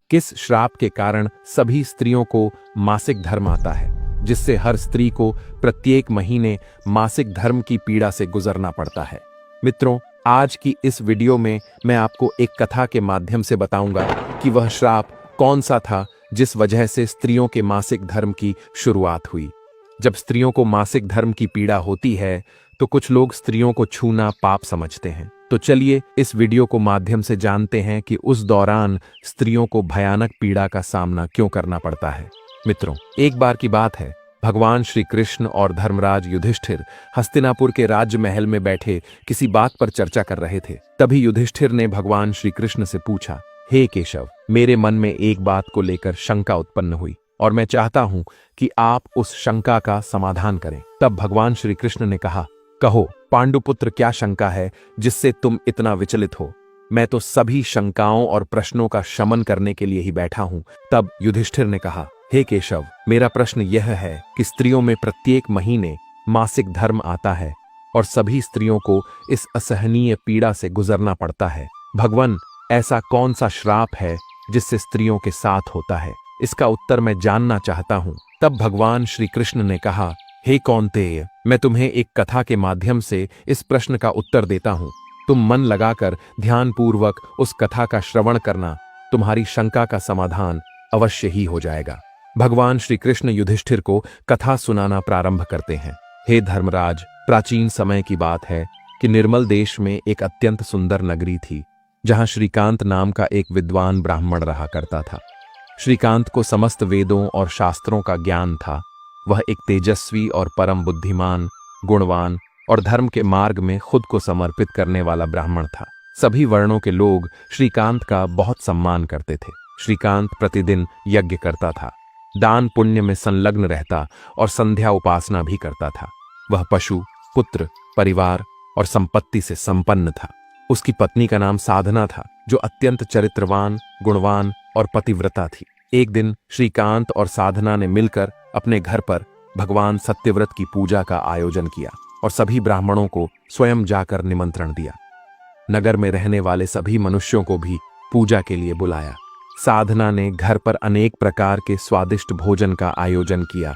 किस श्राप के कारण सभी स्त्रियों को मासिक धर्म आता है, जिससे हर स्त्री को प्रत्येक महीने मासिक धर्म की पीड़ा से गुजरना पड़ता है। मित्रों, आज की इस वीडियो में मैं आपको एक कथा के माध्यम से बताऊंगा कि वह श्राप कौन सा था जिस वजह से स्त्रियों के मासिक धर्म की शुरुआत हुई। जब स्त्रियों को मासिक धर्म की पीड़ा होती है तो कुछ लोग स्त्रियों को छूना पाप समझते हैं। तो चलिए इस वीडियो को माध्यम से जानते हैं कि उस दौरान स्त्रियों को भयानक पीड़ा का सामना क्यों करना पड़ता है। मित्रों, एक बार की बात है, भगवान श्री कृष्ण और धर्मराज युधिष्ठिर हस्तिनापुर के राज्य महल में बैठे किसी बात पर चर्चा कर रहे थे। तभी युधिष्ठिर ने भगवान श्री कृष्ण से पूछा, हे केशव, मेरे मन में एक बात को लेकर शंका उत्पन्न हुई और मैं चाहता हूं कि आप उस शंका का समाधान करें। तब भगवान श्री कृष्ण ने कहा, कहो पांडुपुत्र, क्या शंका है जिससे तुम इतना विचलित हो? मैं तो सभी शंकाओं और प्रश्नों का शमन करने के लिए ही बैठा हूं। तब युधिष्ठिर ने कहा, हे केशव, मेरा प्रश्न यह है कि स्त्रियों में प्रत्येक महीने मासिक धर्म आता है और सभी स्त्रियों को इस असहनीय पीड़ा से गुजरना पड़ता है। भगवान, ऐसा कौन सा श्राप है जिससे स्त्रियों के साथ होता है? इसका उत्तर मैं जानना चाहता हूं। तब भगवान श्री कृष्ण ने कहा, हे कौन्तेय, मैं तुम्हें एक कथा के माध्यम से इस प्रश्न का उत्तर देता हूं। तुम मन लगाकर ध्यानपूर्वक उस कथा का श्रवण करना, तुम्हारी शंका का समाधान अवश्य ही हो जाएगा। भगवान श्री कृष्ण युधिष्ठिर को कथा सुनाना प्रारंभ करते हैं। हे धर्मराज, प्राचीन समय की बात है कि निर्मल देश में एक अत्यंत सुंदर नगरी थी, जहां श्रीकांत नाम का एक विद्वान ब्राह्मण रहा करता था। श्रीकांत को समस्त वेदों और शास्त्रों का ज्ञान था। वह एक तेजस्वी और परम बुद्धिमान, गुणवान और धर्म के मार्ग में खुद को समर्पित करने वाला ब्राह्मण था। सभी वर्णों के लोग श्रीकांत का बहुत सम्मान करते थे। श्रीकांत प्रतिदिन यज्ञ करता था, दान पुण्य में संलग्न रहता और संध्या उपासना भी करता था। वह पशु, पुत्र, परिवार और संपत्ति से संपन्न था। उसकी पत्नी का नाम साधना था, जो अत्यंत चरित्रवान, गुणवान और पतिव्रता थी। एक दिन श्रीकांत और साधना ने मिलकर अपने घर पर भगवान सत्यव्रत की पूजा का आयोजन किया और सभी ब्राह्मणों को स्वयं जाकर निमंत्रण दिया। नगर में रहने वाले सभी मनुष्यों को भी पूजा के लिए बुलाया। साधना ने घर पर अनेक प्रकार के स्वादिष्ट भोजन का आयोजन किया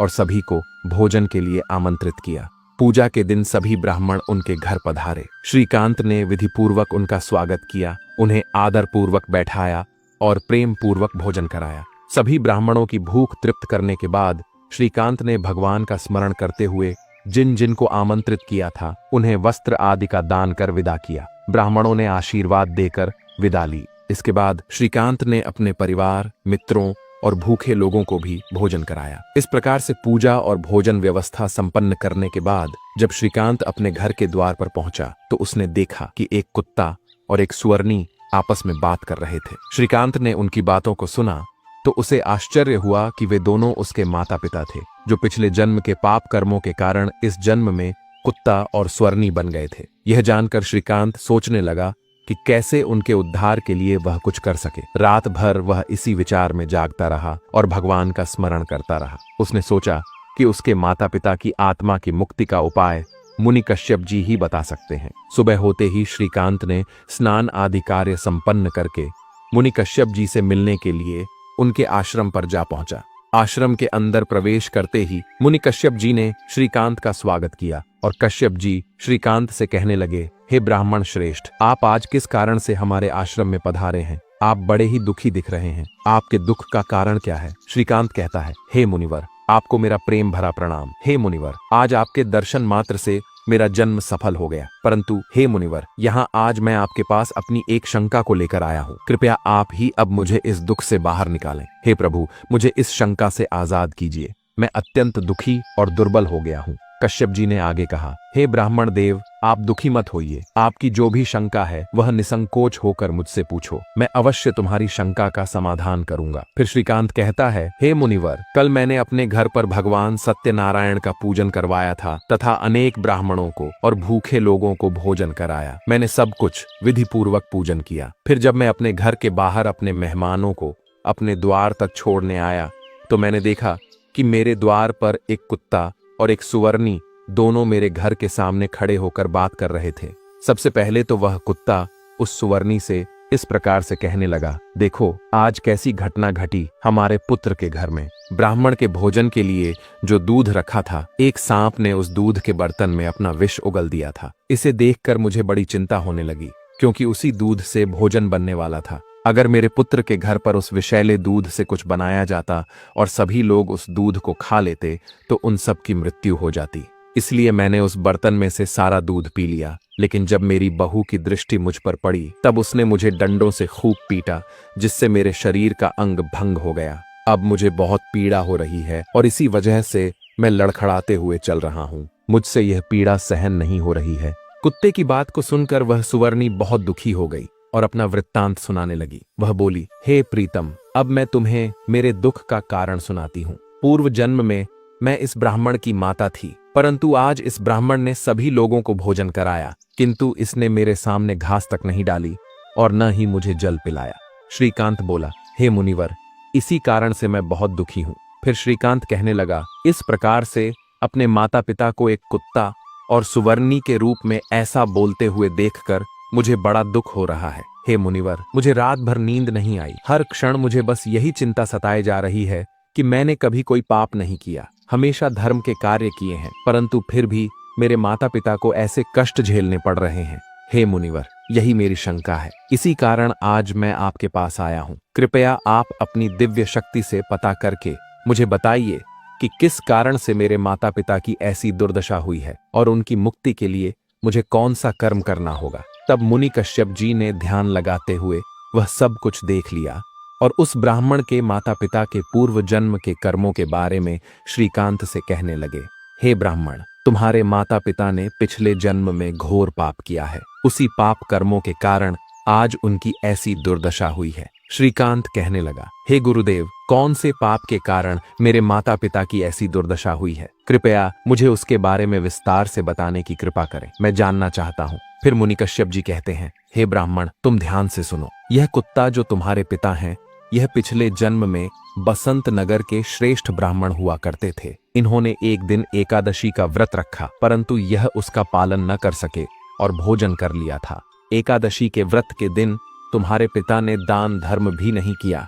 और सभी को भोजन के लिए आमंत्रित किया। पूजा के दिन सभी ब्राह्मण उनके घर पधारे। श्रीकांत ने विधिपूर्वक उनका स्वागत किया, उन्हें आदरपूर्वक बैठाया और प्रेम पूर्वक भोजन कराया। सभी ब्राह्मणों की भूख तृप्त करने के बाद श्रीकांत ने भगवान का स्मरण करते हुए जिन जिन को आमंत्रित किया था उन्हें वस्त्र आदि का दान कर विदा किया। ब्राह्मणों ने आशीर्वाद देकर विदा ली। इसके बाद श्रीकांत ने अपने परिवार, मित्रों और भूखे लोगों को भी भोजन कराया। इस प्रकार से पूजा और भोजन व्यवस्था संपन्न करने के बाद जब श्रीकांत अपने घर के द्वार पर पहुंचा तो उसने देखा कि एक कुत्ता और एक सुअरनी आपस में बात कर रहे थे। श्रीकांत ने उनकी बातों को सुना तो उसे आश्चर्य हुआ कि वे दोनों उसके माता पिता थे, जो पिछले जन्म के पाप कर्मों के कारण इस जन्म में कुत्ता और सुअरनी बन गए थे। यह जानकर श्रीकांत सोचने लगा कि कैसे उनके उद्धार के लिए वह कुछ कर सके। रात भर वह इसी विचार में जागता रहा और भगवान का स्मरण करता रहा। उसने सोचा कि उसके माता पिता की आत्मा की मुक्ति का उपाय मुनि कश्यप जी ही बता सकते हैं। सुबह होते ही श्रीकांत ने स्नान आदि कार्य संपन्न करके मुनि कश्यप जी से मिलने के लिए उनके आश्रम पर जा पहुंचा। आश्रम के अंदर प्रवेश करते ही मुनि कश्यप जी ने श्रीकांत का स्वागत किया और कश्यप जी श्रीकांत से कहने लगे, हे ब्राह्मण श्रेष्ठ, आप आज किस कारण से हमारे आश्रम में पधारे हैं? आप बड़े ही दुखी दिख रहे हैं। आपके दुख का कारण क्या है? श्रीकांत कहता है, हे मुनिवर, आपको मेरा प्रेम भरा प्रणाम। हे मुनिवर, आज आपके दर्शन मात्र से मेरा जन्म सफल हो गया, परंतु हे मुनिवर, यहाँ आज मैं आपके पास अपनी एक शंका को लेकर आया हूँ। कृपया आप ही अब मुझे इस दुख से बाहर निकालें। हे प्रभु, मुझे इस शंका से आजाद कीजिए। मैं अत्यंत दुखी और दुर्बल हो गया हूँ। कश्यप जी ने आगे कहा, हे ब्राह्मण देव, आप दुखी मत होइए। आपकी जो भी शंका है वह निसंकोच होकर मुझसे पूछो, मैं अवश्य तुम्हारी शंका का समाधान करूंगा। फिर श्रीकांत कहता है, हे मुनिवर, कल मैंने अपने घर पर भगवान सत्यनारायण का पूजन करवाया था तथा अनेक ब्राह्मणों को और भूखे लोगों को भोजन कराया। मैंने सब कुछ विधि पूर्वक पूजन किया। फिर जब मैं अपने घर के बाहर अपने मेहमानों को अपने द्वार तक छोड़ने आया तो मैंने देखा कि मेरे द्वार पर एक कुत्ता और एक सुअरनी दोनों मेरे घर के सामने खड़े होकर बात कर रहे थे। सबसे पहले तो वह कुत्ता उस सुअरनी से इस प्रकार से कहने लगा, देखो आज कैसी घटना घटी हमारे पुत्र के घर में। ब्राह्मण के भोजन के लिए जो दूध रखा था, एक सांप ने उस दूध के बर्तन में अपना विष उगल दिया था। इसे देखकर मुझे बड़ी चिंता होने लगी, क्योंकि उसी दूध से भोजन बनने वाला था। अगर मेरे पुत्र के घर पर उस विषैले दूध से कुछ बनाया जाता और सभी लोग उस दूध को खा लेते तो उन सब की मृत्यु हो जाती। इसलिए मैंने उस बर्तन में से सारा दूध पी लिया। लेकिन जब मेरी बहू की दृष्टि मुझ पर पड़ी तब उसने मुझे डंडों से खूब पीटा, जिससे मेरे शरीर का अंग भंग हो गया। अब मुझे बहुत पीड़ा हो रही है और इसी वजह से मैं लड़खड़ाते हुए चल रहा हूँ। मुझसे यह पीड़ा सहन नहीं हो रही है। कुत्ते की बात को सुनकर वह सुवर्णी बहुत दुखी हो गई और अपना वृत्तांत सुनाने लगी। वह बोली, हे प्रीतम, अब मैं तुम्हें मेरे दुख का कारण सुनाती हूँ। पूर्व जन्म में मैं इस ब्राह्मण की माता थी, परंतु आज इस ब्राह्मण ने सभी लोगों को भोजन कराया, किंतु इसने मेरे सामने घास तक नहीं डाली और न ही मुझे जल पिलाया। श्रीकांत बोला, हे मुनिवर, इसी कारण से मैं बहुत दुखी हूँ। फिर श्रीकांत कहने लगा, इस प्रकार से अपने माता पिता को एक कुत्ता और सुवर्णी के रूप में ऐसा बोलते हुए देखकर मुझे बड़ा दुख हो रहा है। हे मुनिवर, मुझे रात भर नींद नहीं आई। हर क्षण मुझे बस यही चिंता सताए जा रही है कि मैंने कभी कोई पाप नहीं किया, हमेशा धर्म के कार्य किए हैं, परंतु फिर भी मेरे माता पिता को ऐसे कष्ट झेलने पड़ रहे हैं। हे मुनिवर, यही मेरी शंका है। इसी कारण आज मैं आपके पास आया हूँ। कृपया आप अपनी दिव्य शक्ति से पता करके मुझे बताइए कि किस कारण से मेरे माता पिता की ऐसी दुर्दशा हुई है और उनकी मुक्ति के लिए मुझे कौन सा कर्म करना होगा। तब मुनि कश्यप जी ने ध्यान लगाते हुए वह सब कुछ देख लिया और उस ब्राह्मण के माता पिता के पूर्व जन्म के कर्मों के बारे में श्रीकांत से कहने लगे, हे ब्राह्मण, तुम्हारे माता पिता ने पिछले जन्म में घोर पाप किया है। उसी पाप कर्मों के कारण आज उनकी ऐसी दुर्दशा हुई है। श्रीकांत कहने लगा, हे गुरुदेव, कौन से पाप के कारण मेरे माता पिता की ऐसी दुर्दशा हुई है? कृपया मुझे उसके बारे में विस्तार से बताने की कृपा करें, मैं जानना चाहता हूँ। फिर मुनि कश्यप जी कहते हैं, हे ब्राह्मण, तुम ध्यान से सुनो। यह कुत्ता जो तुम्हारे पिता हैं, यह पिछले जन्म में बसंत नगर के श्रेष्ठ ब्राह्मण हुआ करते थे। इन्होंने एक दिन एकादशी का व्रत रखा, परंतु यह उसका पालन न कर सके और भोजन कर लिया था। एकादशी के व्रत के दिन तुम्हारे पिता ने दान धर्म भी नहीं किया।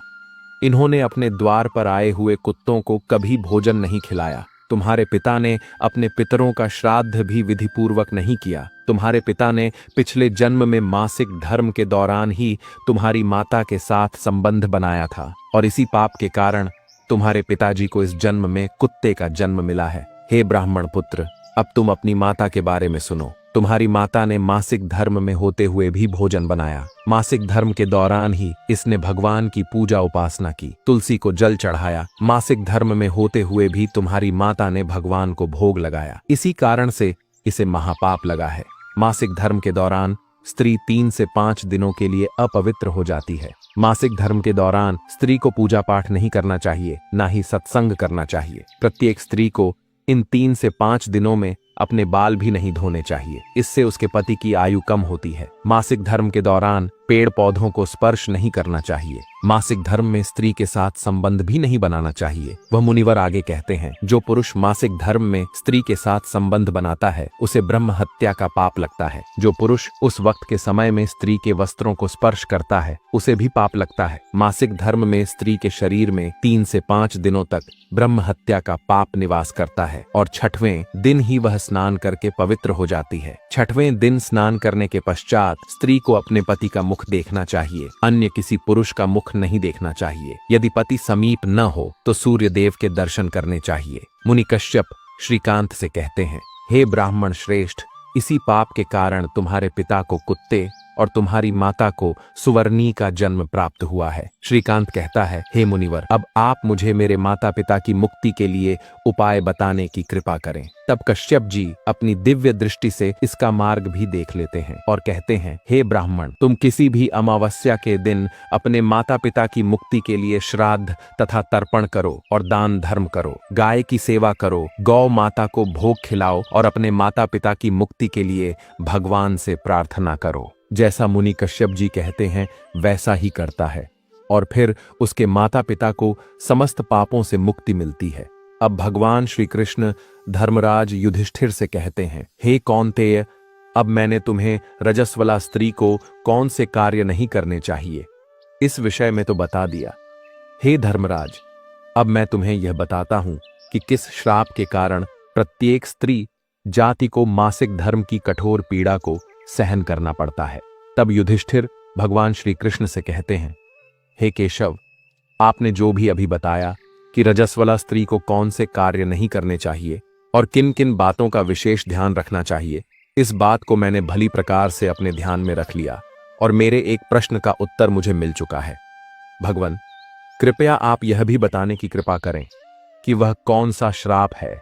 इन्होंने अपने द्वार पर आए हुए कुत्तों को कभी भोजन नहीं खिलाया। तुम्हारे पिता ने अपने पितरों का श्राद्ध भी विधिपूर्वक नहीं किया। तुम्हारे पिता ने पिछले जन्म में मासिक धर्म के दौरान ही तुम्हारी माता के साथ संबंध बनाया था और इसी पाप के कारण तुम्हारे पिताजी को इस जन्म में कुत्ते का जन्म मिला है। हे ब्राह्मण पुत्र, अब तुम अपनी माता के बारे में सुनो। तुम्हारी माता ने मासिक धर्म में होते हुए भी भोजन बनाया। मासिक धर्म के दौरान ही इसने भगवान की पूजा उपासना की, तुलसी को जल चढ़ाया। मासिक धर्म में होते हुए भी तुम्हारी माता ने भगवान को भोग लगाया। इसी कारण से इसे महापाप लगा है। मासिक धर्म के दौरान स्त्री 3 से 5 दिनों के लिए अपवित्र हो जाती है। मासिक धर्म के दौरान स्त्री को पूजा पाठ नहीं करना चाहिए, ना ही सत्संग करना चाहिए। प्रत्येक स्त्री को इन 3 से 5 दिनों में अपने बाल भी नहीं धोने चाहिए, इससे उसके पति की आयु कम होती है। मासिक धर्म के दौरान पेड़ पौधों को स्पर्श नहीं करना चाहिए। मासिक धर्म में स्त्री के साथ संबंध भी नहीं बनाना चाहिए। वह मुनिवर आगे कहते हैं, जो पुरुष मासिक धर्म में स्त्री के साथ संबंध बनाता है उसे ब्रह्म हत्या का पाप लगता है। जो पुरुष उस वक्त के समय में स्त्री के वस्त्रों को स्पर्श करता है उसे भी पाप लगता है। मासिक धर्म में स्त्री के शरीर में 3 से 5 दिनों तक ब्रह्म हत्या का पाप निवास करता है और 6वें दिन ही वह स्नान करके पवित्र हो जाती है। 6वें दिन स्नान करने के पश्चात स्त्री को अपने पति का मुख देखना चाहिए, अन्य किसी पुरुष का मुख नहीं देखना चाहिए। यदि पति समीप न हो तो सूर्य देव के दर्शन करने चाहिए। मुनि कश्यप श्रीकांत से कहते हैं, हे ब्राह्मण श्रेष्ठ, इसी पाप के कारण तुम्हारे पिता को कुत्ते और तुम्हारी माता को सुवर्णी का जन्म प्राप्त हुआ है। श्रीकांत कहता है, हे मुनिवर, अब आप मुझे मेरे माता पिता की मुक्ति के लिए उपाय बताने की कृपा करें। तब कश्यप जी अपनी दिव्य दृष्टि से इसका मार्ग भी देख लेते हैं और कहते हैं, हे ब्राह्मण, तुम किसी भी अमावस्या के दिन अपने माता पिता की मुक्ति के लिए श्राद्ध तथा तर्पण करो और दान धर्म करो। गाय की सेवा करो, गौ माता को भोग खिलाओ और अपने माता पिता की मुक्ति के लिए भगवान से प्रार्थना करो। जैसा मुनि कश्यप जी कहते हैं वैसा ही करता है और फिर उसके माता पिता को समस्त पापों से मुक्ति मिलती है। अब भगवान श्री कृष्ण धर्मराज युधिष्ठिर से कहते हैं, हे कौन्तेय, अब मैंने तुम्हें रजस्वला स्त्री को कौन से कार्य नहीं करने चाहिए, इस विषय में तो बता दिया। हे धर्मराज, अब मैं तुम्हें यह बताता हूं कि किस श्राप के कारण प्रत्येक स्त्री जाति को मासिक धर्म की कठोर पीड़ा को सहन करना पड़ता है। तब युधिष्ठिर भगवान श्री कृष्ण से कहते हैं, हे केशव, आपने जो भी अभी बताया कि रजस्वला स्त्री को कौन से कार्य नहीं करने चाहिए और किन किन बातों का विशेष ध्यान रखना चाहिए, इस बात को मैंने भली प्रकार से अपने ध्यान में रख लिया और मेरे एक प्रश्न का उत्तर मुझे मिल चुका है। भगवान, कृपया आप यह भी बताने की कृपा करें कि वह कौन सा श्राप है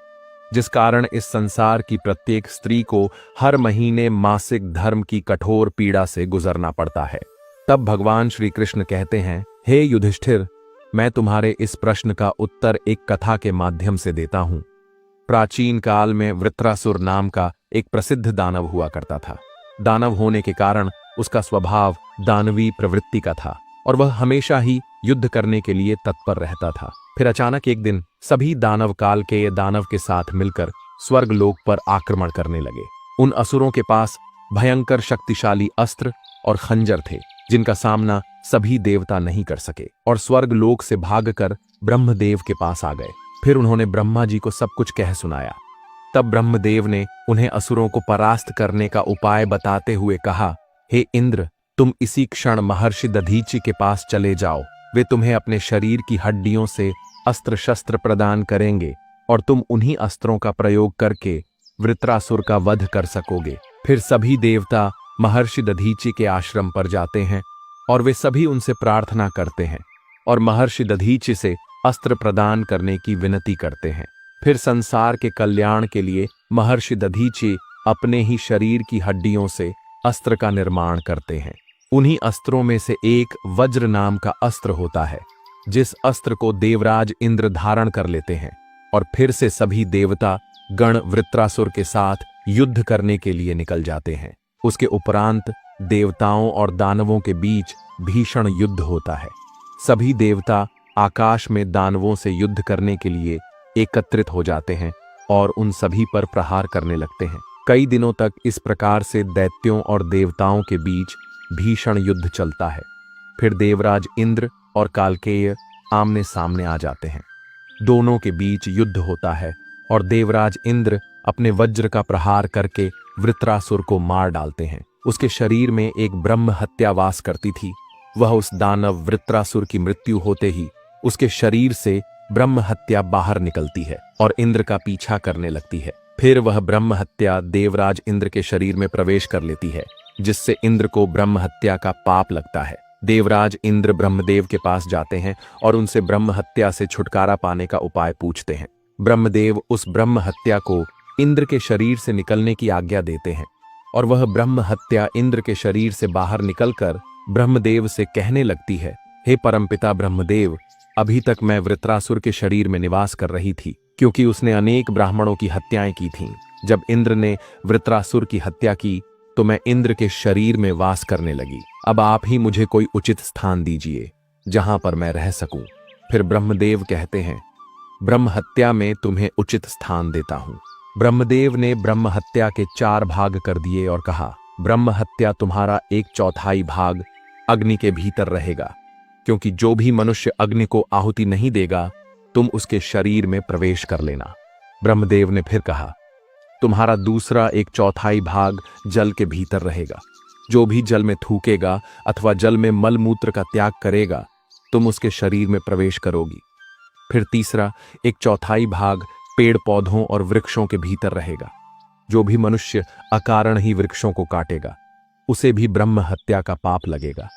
जिस कारण इस संसार की प्रत्येक स्त्री को हर महीने मासिक धर्म की कठोर पीड़ा से गुजरना पड़ता है। तब भगवान श्री कृष्ण कहते हैं, हे युधिष्ठिर, मैं तुम्हारे इस प्रश्न का उत्तर एक कथा के माध्यम से देता हूं। प्राचीन काल में वृत्रासुर नाम का एक प्रसिद्ध दानव हुआ करता था। दानव होने के कारण उसका स्वभाव दानवी प्रवृत्ति का था और वह हमेशा ही युद्ध करने के लिए तत्पर रहता था। फिर अचानक एक दिन सभी दानव काल के दानव के साथ मिलकर स्वर्ग लोक पर आक्रमण करने लगे। उन असुरों के पास भयंकर शक्तिशाली अस्त्र और खंजर थे जिनका सामना सभी देवता नहीं कर सके और स्वर्ग लोक से भागकर ब्रह्मदेव के पास आ गए। फिर उन्होंने ब्रह्मा जी को सब कुछ कह सुनाया। तब ब्रह्मदेव ने उन्हें असुरों को परास्त करने का उपाय बताते हुए कहा, हे इंद्र, तुम इसी क्षण महर्षि दधीचि के पास चले जाओ। वे तुम्हें अपने शरीर की हड्डियों से अस्त्र शस्त्र प्रदान करेंगे और तुम उन्हीं अस्त्रों का प्रयोग करके वृत्रासुर का वध कर सकोगे। फिर सभी देवता महर्षि दधीचि के आश्रम पर जाते हैं और वे सभी उनसे प्रार्थना करते हैं और महर्षि दधीचि से अस्त्र प्रदान करने की विनती करते हैं। फिर संसार के कल्याण के लिए महर्षि दधीचि अपने ही शरीर की हड्डियों से अस्त्र का निर्माण करते हैं। उन्हीं अस्त्रों में से एक वज्र नाम का अस्त्र होता है, जिस अस्त्र को देवराज इंद्र धारण कर लेते हैं और फिर से सभी देवता गण वृत्रासुर के साथ युद्ध करने के लिए निकल जाते हैं। उसके उपरांत देवताओं और दानवों के बीच भीषण युद्ध होता है। सभी देवता आकाश में दानवों से युद्ध करने के लिए एकत्रित हो जाते हैं और उन सभी पर प्रहार करने लगते हैं। कई दिनों तक इस प्रकार से दैत्यों और देवताओं के बीच भीषण युद्ध चलता है। फिर देवराज इंद्र और कालकेय आमने सामने आ जाते हैं। दोनों के बीच युद्ध होता है और देवराज इंद्र अपने वज्र का प्रहार करके वृत्रासुर को मार डालते हैं। उसके शरीर में एक ब्रह्म हत्या वास करती थी। वह उस दानव वृत्रासुर की मृत्यु होते ही उसके शरीर से ब्रह्म हत्या बाहर निकलती है और इंद्र का पीछा करने लगती है। फिर वह ब्रह्म हत्या देवराज इंद्र के शरीर में प्रवेश कर लेती है, जिससे इंद्र को ब्रह्म हत्या का पाप लगता है। देवराज इंद्र ब्रह्मदेव के पास जाते हैं और उनसे ब्रह्म हत्या से छुटकारा पाने का उपाय पूछते हैं। ब्रह्मदेव उस ब्रह्म हत्या को इंद्र के शरीर से निकलने की आज्ञा देते हैं और वह ब्रह्म हत्या इंद्र के शरीर से बाहर निकलकर ब्रह्मदेव से कहने लगती है, हे परमपिता ब्रह्मदेव, अभी तक मैं वृत्रासुर के शरीर में निवास कर रही थी, क्योंकि उसने अनेक ब्राह्मणों की हत्याएं की थीं। जब इंद्र ने वृत्रासुर की हत्या की तो मैं इंद्र के शरीर में वास करने लगी। अब आप ही मुझे कोई उचित स्थान दीजिए जहां पर मैं रह सकूं। फिर ब्रह्मदेव कहते हैं, ब्रह्म हत्या में तुम्हें उचित स्थान देता हूं। ब्रह्मदेव ने ब्रह्म हत्या के 4 भाग कर दिए और कहा, ब्रह्म हत्या तुम्हारा 1/4 भाग अग्नि के भीतर रहेगा, क्योंकि जो भी मनुष्य अग्नि को आहुति नहीं देगा तुम उसके शरीर में प्रवेश कर लेना। ब्रह्मदेव ने फिर कहा, तुम्हारा दूसरा 1/4 भाग जल के भीतर रहेगा। जो भी जल में थूकेगा अथवा जल में मल मूत्र का त्याग करेगा तुम उसके शरीर में प्रवेश करोगी। फिर तीसरा 1/4 भाग पेड़ पौधों और वृक्षों के भीतर रहेगा। जो भी मनुष्य अकारण ही वृक्षों को काटेगा उसे भी ब्रह्म हत्या का पाप लगेगा।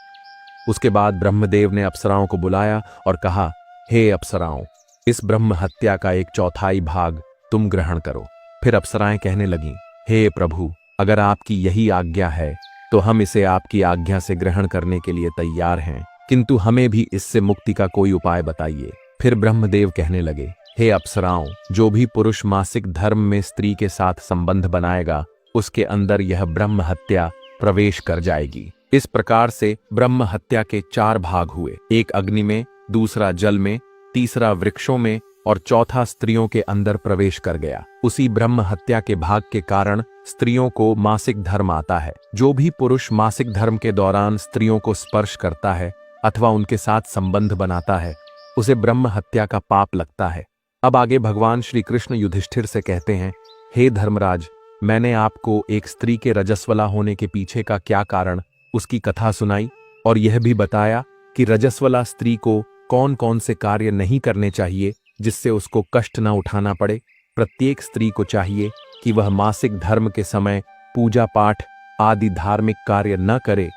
उसके बाद ब्रह्मदेव ने अप्सराओं को बुलाया और कहा, हे अप्सराओं, इस ब्रह्म हत्या का 1/4 भाग तुम ग्रहण करो। फिर अप्सराएं कहने लगीं, हे प्रभु, अगर आपकी यही आज्ञा है तो हम इसे आपकी आज्ञा से ग्रहण करने के लिए तैयार हैं, किंतु हमें भी इससे मुक्ति का कोई उपाय बताइए। फिर ब्रह्मदेव कहने लगे, हे अप्सराओं, जो भी पुरुष मासिक धर्म में स्त्री के साथ संबंध बनाएगा उसके अंदर यह ब्रह्म हत्या प्रवेश कर जाएगी। इस प्रकार से ब्रह्म हत्या के 4 भाग हुए, एक अग्नि में, दूसरा जल में, तीसरा वृक्षों में और चौथा स्त्रियों के अंदर प्रवेश कर गया। उसी ब्रह्म हत्या के भाग के कारण स्त्रियों को मासिक धर्म आता है। जो भी पुरुष मासिक धर्म के दौरान स्त्रियों को स्पर्श करता है अथवा उनके साथ संबंध बनाता है, उसे ब्रह्म हत्या का पाप लगता है। अब आगे भगवान श्री कृष्ण युधिष्ठिर से कहते हैं, हे धर्मराज, मैंने आपको एक स्त्री के रजस्वला होने के पीछे का क्या कारण, उसकी कथा सुनाई और यह भी बताया कि रजस्वला स्त्री को कौन कौन से कार्य नहीं करने चाहिए जिससे उसको कष्ट न उठाना पड़े। प्रत्येक स्त्री को चाहिए कि वह मासिक धर्म के समय पूजा पाठ आदि धार्मिक कार्य न करे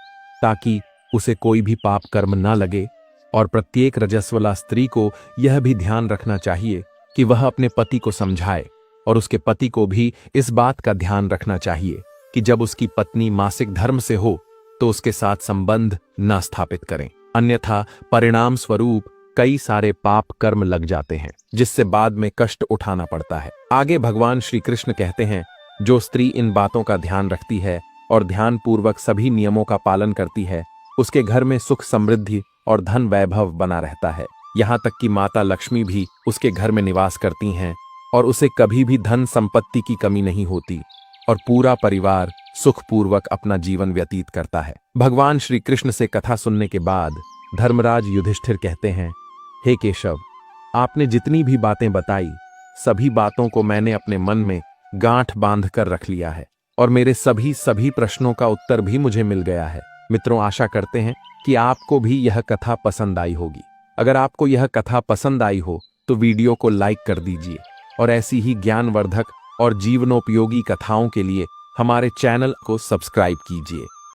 ताकि उसे कोई भी पाप कर्म न लगे। और प्रत्येक रजस्वला स्त्री को यह भी ध्यान रखना चाहिए कि वह अपने पति को समझाए और उसके पति को भी इस बात का ध्यान रखना चाहिए कि जब उसकी पत्नी मासिक धर्म से हो तो उसके साथ संबंध न स्थापित करें, अन्यथा परिणाम स्वरूप कई सारे पाप कर्म लग जाते हैं जिससे बाद में कष्ट उठाना पड़ता है। आगे भगवान श्री कृष्ण कहते हैं, जो स्त्री इन बातों का ध्यान रखती है और ध्यानपूर्वक सभी नियमों का पालन करती है, उसके घर में सुख समृद्धि और धन वैभव बना रहता है। यहाँ तक कि माता लक्ष्मी भी उसके घर में निवास करती हैं और उसे कभी भी धन संपत्ति की कमी नहीं होती और पूरा परिवार सुखपूर्वक अपना जीवन व्यतीत करता है। भगवान श्री कृष्ण से कथा सुनने के बाद धर्मराज युधिष्ठिर कहते हैं, हे केशव, आपने जितनी भी बातें बताई सभी बातों को मैंने अपने मन में गांठ बांध कर रख लिया है और मेरे सभी प्रश्नों का उत्तर भी मुझे मिल गया है। मित्रों, आशा करते हैं कि आपको भी यह कथा पसंद आई होगी। अगर आपको यह कथा पसंद आई हो तो वीडियो को लाइक कर दीजिए और ऐसी ही ज्ञानवर्धक और जीवनोपयोगी कथाओं के लिए हमारे चैनल को सब्सक्राइब कीजिए।